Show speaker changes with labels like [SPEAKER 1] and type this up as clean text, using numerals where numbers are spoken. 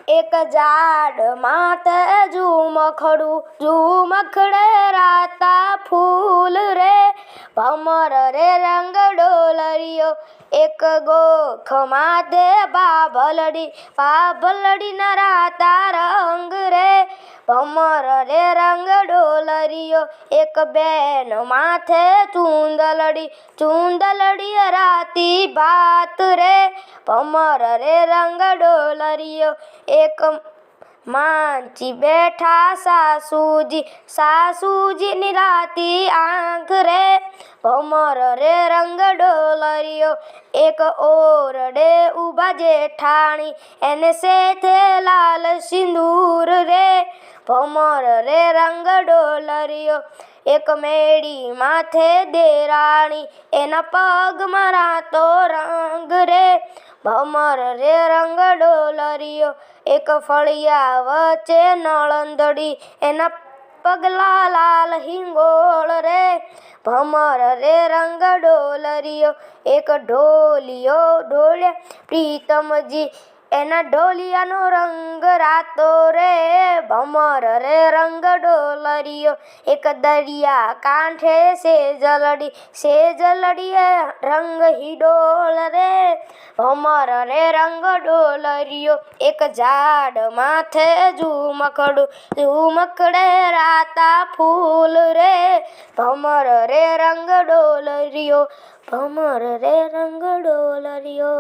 [SPEAKER 1] एक झाड माथे झूमखड़ू झूमखड़े राता फूल रे भमर रे रंग डोलरियो एक गोख माथे बाभलड़ी न राता रंग रे भमर रे रंग डोलरियो एक बेन माथे चूंदलड़ी राती बात रे भमर रे रंग डोलरियो एक मांची बैठा सासूजी निराती आंख रे भमर रे रंग डोलरियो एक ओरडे उभा जेठाणी एने से थे लाल सिंदूर रे भमर रे रंग डोलरियो एक मेड़ी माथे देराणी एना पग मारा तो रंग रे भमर रे रंग डोलरियो एक फड़िया वच्चे नळंदड़ी एना पगला लाल हिंगोल रे भमर रे रंग डोलरियो एक ढोलिया प्रीतम जी एना ढोलिया नो रंग रातो रे भमर रे रंग डोलरियो एक दरिया कांठे से जलड़ी रंग ही डोल रे भमर रे रंग डोलरियो एक झाड़ माथे झूमखड़े राता फूल रे भमर रे रंग डोलरियो भमर रे रंग डोलरियो।